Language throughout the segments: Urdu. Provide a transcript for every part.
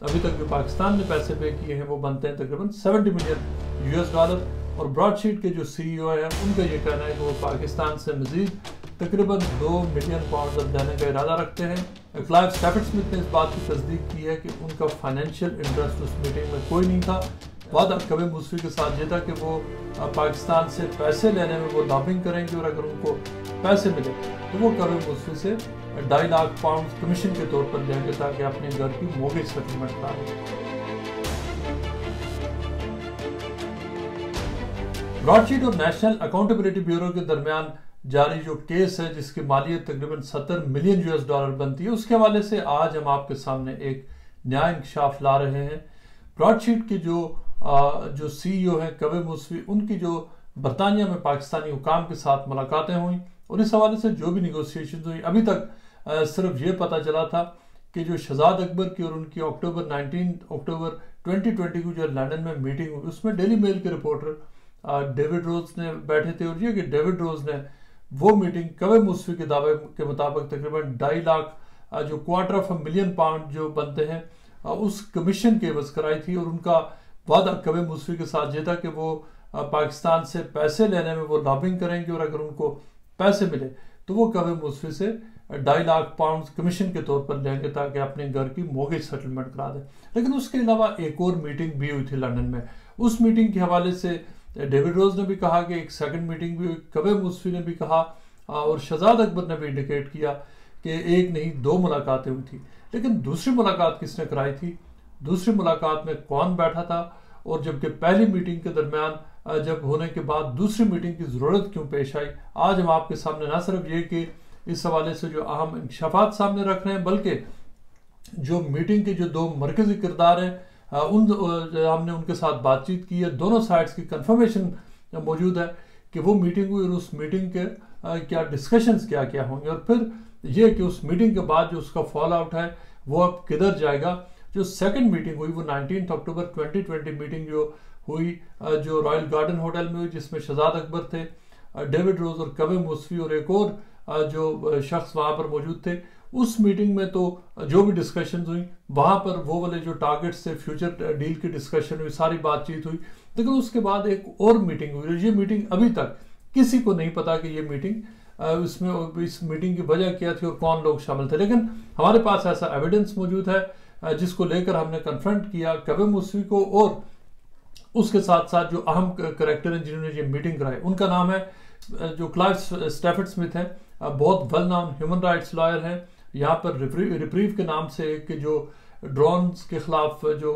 ابھی تک جو پاکستان نے پیسے پے کیے ہیں وہ بنتے ہیں تقریباً $70 ملین اور براڈ شیٹ کے جو سی ای او ہیں ان کا یہ کہنا ہے کہ وہ پاکستان سے مزید تقریباً $2 ملین دینے کا ارادہ رکھتے ہیں۔ کلائیو اسٹیفرڈ سمتھ نے اس بات کی تصدیق کی ہے کہ ان کا فائنینشیل انٹرسٹ اس میٹنگ میں کوئی نہیں تھا۔ وعدہ کوے موسوی کے ساتھ یہ تھا کہ وہ پاکستان سے پیسے لینے میں وہ لابنگ کریں گے، اور اگر ان کو پیسے ملے تو وہ کوے موسوی سے $2.5 لاکھ کمیشن کے طور پر لیں گے تاکہ اپنے گھر کی موگیج سیٹلمنٹ کرائیں۔ براڈ شیٹ اور نیشنل اکاؤنٹیبلٹی بیورو کے درمیان جاری جو کیس ہے جس کی مالیت تقریباً $70 ملین بنتی ہے، اس کے حوالے سے آج ہم آپ کے سامنے ایک نیا انکشاف لا رہے ہیں۔ براڈ شیٹ کے جو سی ای او ہیں کوے موسوی، ان کی جو برطانیہ میں پاکستانی حکام کے ساتھ ملاقاتیں ہوئیں اور اس حوالے سے جو بھی نیگوسیشنز ہوئی، ابھی تک صرف یہ پتہ چلا تھا کہ جو شہزاد اکبر کی اور ان کی اکتوبر 2020 کو جو لندن میں میٹنگ ہوئی، اس میں ڈیلی میل کے رپورٹر ڈیوڈ روز نے بیٹھے تھے، اور یہ کہ ڈیوڈ روز نے وہ میٹنگ کوے موسوی کے دعوے کے مطابق تقریباً $2.5 لاکھ جو £250,000 جو بنتے ہیں اس کمیشن کے عوض کرائی تھی، اور ان کا وعدہ کوے موسوی کے ساتھ یہ تھا کہ وہ پاکستان سے پیسے لینے میں وہ لابنگ کریں گے، اور اگر ان کو پیسے ملے تو وہ کوے موسوی سے $2.5 لاکھ کمیشن کے طور پر لیں گے تاکہ اپنے گھر کی موگیج سیٹلمنٹ کرا دیں۔ لیکن اس کے علاوہ ایک اور میٹنگ بھی ہوئی تھی لندن میں۔ اس میٹنگ کے حوالے سے ڈیوڈ روز نے بھی کہا کہ ایک سیکنڈ میٹنگ بھی ہوئی، کوے موسوی نے بھی کہا اور شہزاد اکبر نے بھی انڈیکیٹ کیا کہ ایک نہیں 2 ملاقاتیں ہوئی تھی۔ لیکن دوسری ملاقات کس نے کرائی تھی، دوسری ملاقات میں کون بیٹھا تھا، اور جبکہ پہلی میٹنگ کے درمیان جب ہونے کے بعد دوسری میٹنگ کی ضرورت کیوں پیش آئی، آج ہم آپ کے سامنے نہ صرف یہ کہ اس حوالے سے جو اہم انکشافات سامنے رکھ رہے ہیں، بلکہ جو میٹنگ کے جو 2 مرکزی کردار ہیں ہم نے ان کے ساتھ بات چیت کی ہے، دونوں سائڈز کی کنفرمیشن موجود ہے کہ وہ میٹنگ ہوئی اور اس میٹنگ کے کیا ڈسکشنز کیا ہوں گے، اور پھر یہ کہ اس میٹنگ کے بعد جو اس کا فال آؤٹ ہے وہ اب کدھر جائے گا۔ جو سیکنڈ میٹنگ ہوئی وہ 19 اکتوبر 2020 میٹنگ جو ہوئی جو رائل گارڈن ہوٹل میں ہوئی، جس میں شہزاد اکبر تھے، ڈیوڈ روز اور کوے موسوی اور ایک اور جو شخص وہاں پر موجود تھے۔ اس میٹنگ میں تو جو بھی ڈسکشنز ہوئی وہاں پر وہ والے جو ٹارگٹس تھے، فیوچر ڈیل کی ڈسکشن ہوئی، ساری بات چیت ہوئی۔ لیکن اس کے بعد ایک اور میٹنگ ہوئی، یہ میٹنگ ابھی تک کسی کو نہیں پتا کہ یہ میٹنگ اس میٹنگ کی وجہ کیا تھی اور کون لوگ شامل تھے، لیکن ہمارے پاس ایسا ایویڈنس موجود ہے جس کو لے کر ہم نے کنفرنٹ کیا کوے موسوی کو، اور اس کے ساتھ ساتھ جو اہم کریکٹر ہیں جنہوں نے یہ میٹنگ کرائی، ان کا نام ہے جو کلائیو اسٹیفرڈ سمتھ ہیں، بہت well known human rights lawyer ہیں، یہاں پر ریپریو کے نام سے ایک جو ڈرونز کے خلاف جو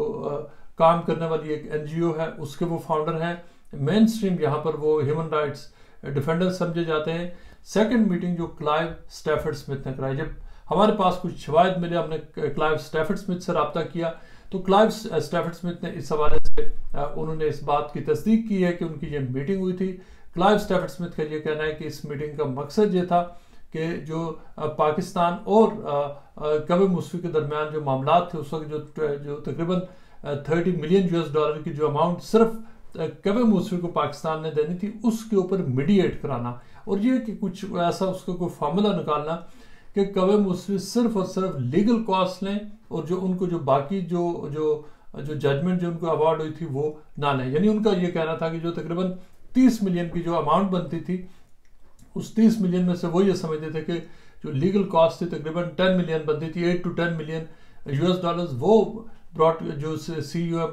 کام کرنے والی ایک این جی او ہے اس کے وہ فاؤنڈر ہیں، مین سٹریم یہاں پر وہ ہیومن رائٹس ڈیفینڈر سمجھے جاتے ہیں۔ سیکنڈ میٹنگ جو کلائیو اسٹیفرڈ سمتھ نے کرائی، جب ہمارے پاس کچھ شواہد ملے، ہم نے کلائیو اسٹیفرڈ سمتھ سے رابطہ کیا تو کلائیو اسٹیفرڈ سمتھ نے اس حوالے سے انہوں نے اس بات کی تصدیق کی ہے کہ ان کی یہ میٹنگ ہوئی تھی۔ کلائیو اسٹیفرڈ سمتھ کا یہ کہنا ہے کہ اس میٹنگ کا مقصد یہ تھا کہ جو پاکستان اور کوے موسوی کے درمیان جو معاملات تھے اس وقت جو تقریباً $30 ملین کی جو اماؤنٹ صرف کوے موسوی کو پاکستان نے دینی تھی، اس کے اوپر میڈیٹ کرانا، اور یہ کہ کچھ ایسا اس کا کوئی فارمولا نکالنا کہ کوے موسوی صرف اور صرف لیگل کاسٹ لیں اور جو ان کو جو باقی جو ججمنٹ جو ان کو ایوارڈ ہوئی تھی وہ نہ لیں۔ یعنی ان کا یہ کہنا تھا کہ جو تقریباً 30 ملین کی جو اماؤنٹ بنتی تھی، اس 30 ملین میں سے وہ یہ سمجھتے تھے کہ جو لیگل کاسٹ تھی تقریباً 10 ملین بنتی تھی، $8 to 10 ملین وہ جو سی ای او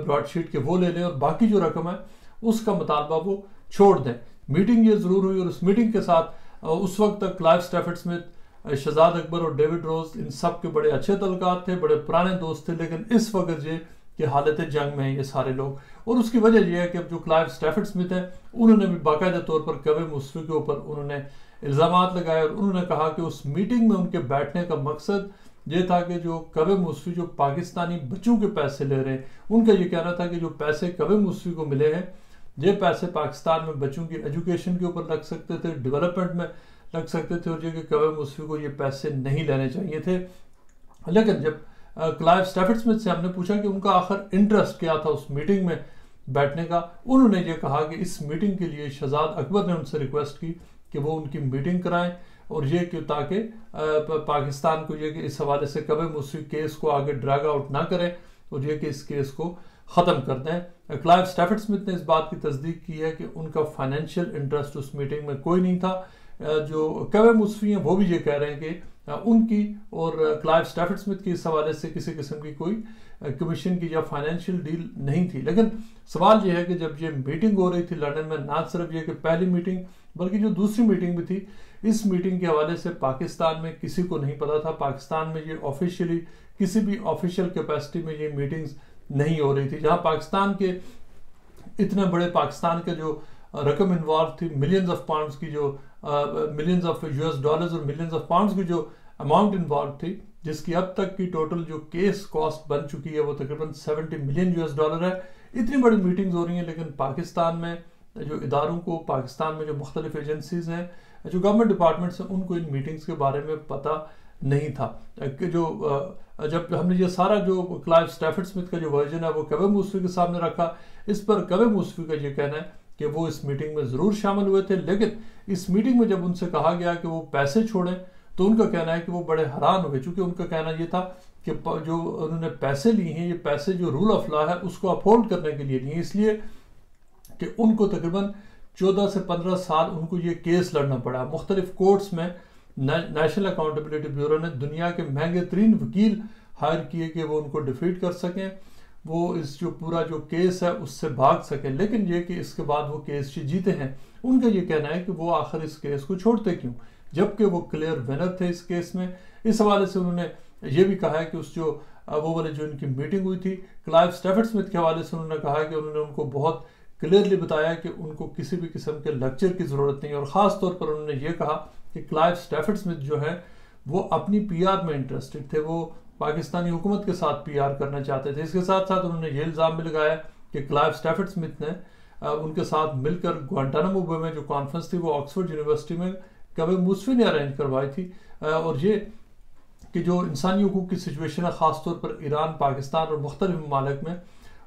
براڈ شیٹ کے وہ لے لیں اور باقی جو رقم ہے اس کا مطالبہ وہ چھوڑ دیں۔ میٹنگ یہ ضرور ہوئی، اور اس میٹنگ کے ساتھ اس وقت تک کلائیو اسٹیفرڈ سمتھ، شہزاد اکبر اور ڈیوڈ روز ان سب کے بڑے اچھے تعلقات تھے، بڑے پرانے دوست تھے، لیکن اس وقت یہ کہ حالت جنگ میں ہیں یہ سارے لوگ، اور اس کی وجہ یہ ہے کہ اب جو کلائیو اسٹیفرڈ سمتھ ہیں انہوں نے بھی باقاعدہ طور پر کوے موسوی کے اوپر انہوں نے الزامات لگائے، اور انہوں نے کہا کہ اس میٹنگ میں ان کے بیٹھنے کا مقصد یہ تھا کہ جو کوے موسوی جو پاکستانی بچوں کے پیسے لے رہے ہیں، ان کا یہ کہنا تھا کہ جو پیسے کوے موسوی کو ملے ہیں یہ پیسے پاکستان میں بچوں کی ایجوکیشن کے اوپر لگ سکتے تھے، ڈیولپمنٹ میں لگ سکتے تھے، اور یہ کہ کوے موسوی کو یہ پیسے نہیں لینے چاہیے تھے۔ لیکن جب کلائیو اسٹیفرڈ سمتھ سے ہم نے پوچھا کہ ان کا آخر انٹرسٹ کیا تھا اس میٹنگ میں بیٹھنے کا، انہوں نے یہ کہا کہ اس میٹنگ کے لیے شہزاد اکبر نے ان سے ریکویسٹ کی کہ وہ ان کی میٹنگ کرائیں، اور یہ کہ تاکہ پاکستان کو یہ کہ اس حوالے سے کبھی موسوی کیس کو آگے ڈریگ آؤٹ نہ کریں اور یہ کہ اس کیس کو ختم کر دیں۔ کلائیو اسٹیفرڈ اسمتھ نے اس بات کی تصدیق کی ہے کہ ان کا فائنینشیل انٹرسٹ اس میٹنگ میں کوئی نہیں تھا۔ جو کبھی موسوی ہیں وہ بھی یہ کہہ رہے ہیں کہ ان کی اور کلائیو اسٹیفرڈ اسمتھ کی اس حوالے سے کسی قسم کی کوئی کمیشن کی یا فائنینشیل ڈیل نہیں تھی۔ لیکن سوال یہ ہے کہ جب یہ میٹنگ ہو رہی تھی لندن میں، نہ صرف یہ کہ پہلی میٹنگ بلکہ جو دوسری میٹنگ بھی تھی، اس میٹنگ کے حوالے سے پاکستان میں کسی کو نہیں پتا تھا۔ پاکستان میں یہ آفیشیلی کسی بھی آفیشیل کیپیسٹی میں یہ میٹنگز نہیں ہو رہی تھی، جہاں پاکستان کے اتنے بڑے پاکستان کے جو رقم انوالو تھی، ملینز آف پاؤنڈز کی جو ملینز آف US ڈالرز اور ملینز آف پاؤنڈز کی جو اماؤنٹ انوالو تھی، جس کی اب تک کی ٹوٹل جو کیس کاسٹ بن چکی ہے وہ تقریباً 70 ملین US ڈالر ہے۔ اتنی بڑی میٹنگز ہو رہی ہیں، لیکن پاکستان میں جو اداروں کو، پاکستان میں جو مختلف ایجنسیز ہیں، جو گورنمنٹ ڈپارٹمنٹس ہیں، ان کو ان میٹنگز کے بارے میں پتہ نہیں تھا۔ کہ جو جب ہم نے یہ سارا جو کلائیو اسٹیفرڈ اسمتھ کا جو ورژن ہے وہ کبھی موسوی کے سامنے رکھا، اس پر کبھی موسوی کا یہ کہنا ہے کہ وہ اس میٹنگ میں ضرور شامل ہوئے تھے، لیکن اس میٹنگ میں جب ان سے کہا گیا کہ وہ پیسے چھوڑیں تو ان کا کہنا ہے کہ وہ بڑے حیران ہوئے، چونکہ ان کا کہنا یہ تھا کہ جو انہوں نے پیسے لیے ہیں، یہ پیسے جو رول آف لا ہے اس کو اپہولڈ کرنے کے لیے لیے ہیں، اس لیے کہ ان کو تقریباً 14 سے 15 سال ان کو یہ کیس لڑنا پڑا مختلف کورٹس میں۔ نیشنل اکاؤنٹیبلٹی بیورو نے دنیا کے مہنگے ترین وکیل ہائر کیے کہ وہ ان کو ڈیفیٹ کر سکیں، وہ اس جو پورا جو کیس ہے اس سے بھاگ سکیں، لیکن یہ کہ اس کے بعد وہ کیس جیتے ہیں۔ ان کا یہ کہنا ہے کہ وہ آخر اس کیس کو چھوڑتے کیوں، جبکہ وہ کلیئر ونر تھے اس کیس میں۔ اس حوالے سے انہوں نے یہ بھی کہا ہے کہ اس جو وہ والے جو ان کی میٹنگ ہوئی تھی کلائیو اسٹیفرڈ اسمتھ کے حوالے سے، انہوں نے کہا کہ انہوں نے ان کو بہت کلیئرلی بتایا کہ ان کو کسی بھی قسم کے لیکچر کی ضرورت نہیں، اور خاص طور پر انہوں نے یہ کہا کہ کلائیو اسٹیفرڈ اسمتھ جو ہے وہ اپنی PR میں انٹرسٹڈ تھے، وہ پاکستانی حکومت کے ساتھ PR کرنا چاہتے تھے۔ اس کے ساتھ ساتھ انہوں نے یہ الزام بھی لگایا کہ کلائیو اسٹیفرڈ اسمتھ نے ان کے ساتھ مل کر گوانٹانامو بے میں جو کانفرنس تھی وہ آکسفورڈ یونیورسٹی میں کبھی موسوی نے ارینج کروائی تھی، اور یہ کہ جو انسانی حقوق کی سچویشن ہے خاص طور پر ایران، پاکستان اور مختلف ممالک میں،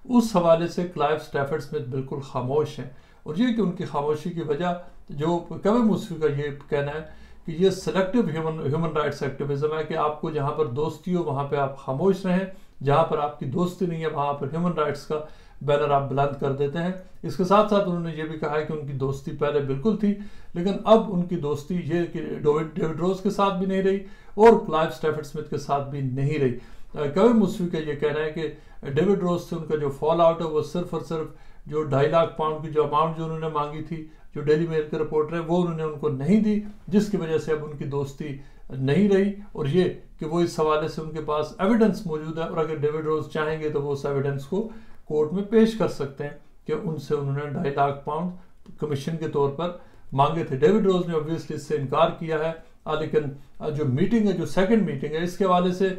اس حوالے سے کلائیو اسٹیفرڈ اسمتھ بالکل خاموش ہیں، اور یہ کہ ان کی خاموشی کی وجہ جو کبھی موسوی کا یہ کہنا ہے کہ یہ سلیکٹیو ہیومن رائٹس ایکٹیویزم ہے، کہ آپ کو جہاں پر دوستی ہو وہاں پہ آپ خاموش رہیں، جہاں پر آپ کی دوستی نہیں ہے وہاں پر ہیومن رائٹس کا بینر آپ بلند کر دیتے ہیں۔ اس کے ساتھ ساتھ انہوں نے یہ بھی کہا ہے کہ ان کی دوستی پہلے بالکل تھی، لیکن اب ان کی دوستی یہ کہ ڈیوڈ روز کے ساتھ بھی نہیں رہی اور کلائیو اسٹیفرڈ اسمتھ کے ساتھ بھی نہیں رہی۔ کبھی موسوی کا یہ کہنا ہے کہ ڈیوڈ روز سے ان کا جو فال آؤٹ ہے وہ صرف اور صرف جو 2.5 لاکھ پاؤنڈ کی جو اماؤنٹ جو انہوں نے مانگی تھی، جو ڈیلی میل کے رپورٹر ہیں، وہ انہوں نے ان کو نہیں دی، جس کی وجہ سے اب ان کی دوستی نہیں رہی، اور یہ کہ وہ اس حوالے سے ان کے پاس ایویڈنس موجود ہے، اور اگر ڈیوڈ روز چاہیں گے تو وہ اس ایویڈنس کو کورٹ میں پیش کر سکتے ہیں کہ ان سے انہوں نے 2.5 لاکھ پاؤنڈ کمیشن کے طور پر مانگے تھے۔ ڈیوڈ روز نے obviously اس سے انکار کیا ہے، لیکن جو میٹنگ ہے، جو سیکنڈ میٹنگ ہے، اس کے حوالے سے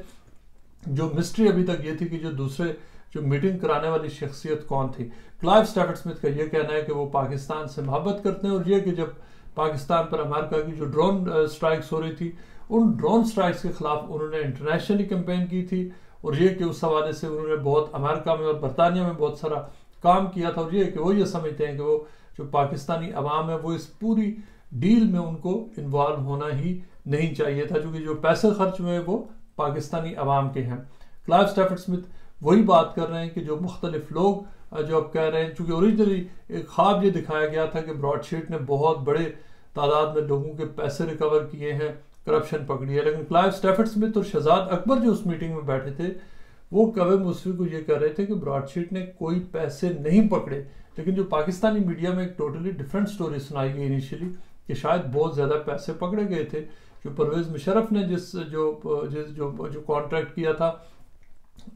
جو مسٹری ابھی تک یہ تھی کہ جو دوسرے جو میٹنگ کرانے والی شخصیت کون تھی۔ کلائیو اسٹیفرڈ اسمتھ کا یہ کہنا ہے کہ وہ پاکستان سے محبت کرتے ہیں، اور یہ کہ جب پاکستان پر امریکہ کی جو ڈرون سٹرائکس ہو رہی تھی، ان ڈرون سٹرائکس کے خلاف انہوں نے انٹرنیشنلی کیمپین کی تھی، اور یہ کہ اس حوالے سے انہوں نے بہت امریکہ میں اور برطانیہ میں بہت سارا کام کیا تھا، اور یہ کہ وہ یہ سمجھتے ہیں کہ وہ جو پاکستانی عوام ہے وہ اس پوری ڈیل میں ان کو انوالو ہونا ہی نہیں چاہیے تھا، کیونکہ جو پیسے خرچ ہوئے وہ پاکستانی عوام کے ہیں۔ کلائیو اسٹیفرڈ اسمتھ وہی بات کر رہے ہیں کہ جو مختلف لوگ جو اب کہہ رہے ہیں، چونکہ اوریجنلی ایک خواب یہ دکھایا گیا تھا کہ براڈ شیٹ نے بہت بڑے تعداد میں لوگوں کے پیسے ریکور کیے ہیں، کرپشن پکڑی ہے، لیکن کلائیو اسٹیفرڈ اسمتھ اور شہزاد اکبر جو اس میٹنگ میں بیٹھے تھے وہ کبھی موسوی کو یہ کہہ رہے تھے کہ براڈ شیٹ نے کوئی پیسے نہیں پکڑے، لیکن جو پاکستانی میڈیا میں ایک ٹوٹلی ڈیفرنٹ سٹوری سنائی گئی انیشیلی کہ شاید بہت زیادہ پیسے پکڑے گئے تھے۔ جو پرویز مشرف نے جو کانٹریکٹ کیا تھا،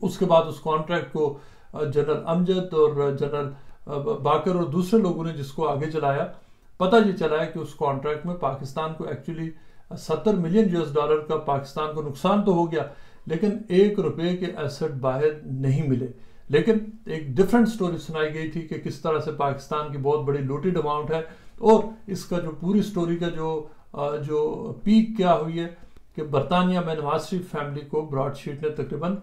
اس کے بعد اس کانٹریکٹ کو جنرل امجد اور جنرل باقر اور دوسرے لوگوں نے جس کو آگے چلایا، پتہ یہ چلا ہے کہ اس کانٹریکٹ میں پاکستان کو ایکچولی 70 ملین US کا پاکستان کو نقصان تو ہو گیا، لیکن 1 روپے کے ایسٹ باہر نہیں ملے۔ لیکن ایک ڈیفرنٹ سٹوری سنائی گئی تھی کہ کس طرح سے پاکستان کی بہت بڑی لوٹیڈ اماؤنٹ ہے، اور اس کا جو پوری سٹوری کا جو پیک کیا ہوئی ہے کہ برطانیہ میں نواز شریف فیملی کو براڈ شیٹ نے تقریباً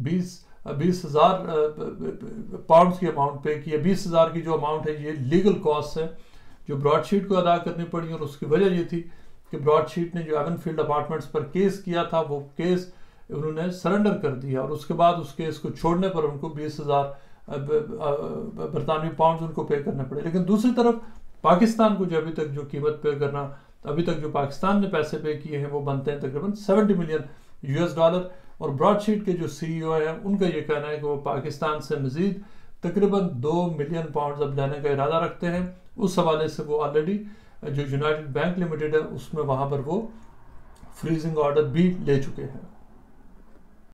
20,000 پاؤنڈز کی اماؤنٹ پے کی ہے۔ 20,000 کی جو اماؤنٹ ہے یہ لیگل کاسٹ ہے جو براڈ شیٹ کو ادا کرنی پڑی، اور اس کی وجہ یہ تھی کہ براڈ شیٹ نے جو ایون فیلڈ اپارٹمنٹس پر کیس کیا تھا وہ کیس انہوں نے سرنڈر کر دیا، اور اس کے بعد اس کیس کو چھوڑنے پر ان کو 20,000 برطانوی پاؤنڈز ان کو پے کرنے پڑے. لیکن دوسری طرف پاکستان کو جو ابھی تک جو قیمت پے کرنا، ابھی تک جو پاکستان نے پیسے پے کیے ہیں وہ بنتے ہیں تقریباً $70 ملین. اور براڈ شیٹ کے جو CEO ہیں ان کا یہ کہنا ہے کہ وہ پاکستان سے مزید تقریباً $2 ملین اب لینے کا ارادہ رکھتے ہیں. اس حوالے سے وہ آلریڈی جو یونائٹڈ بینک لمیٹڈ ہے اس میں وہاں پر وہ فریزنگ آرڈر بھی لے چکے ہیں.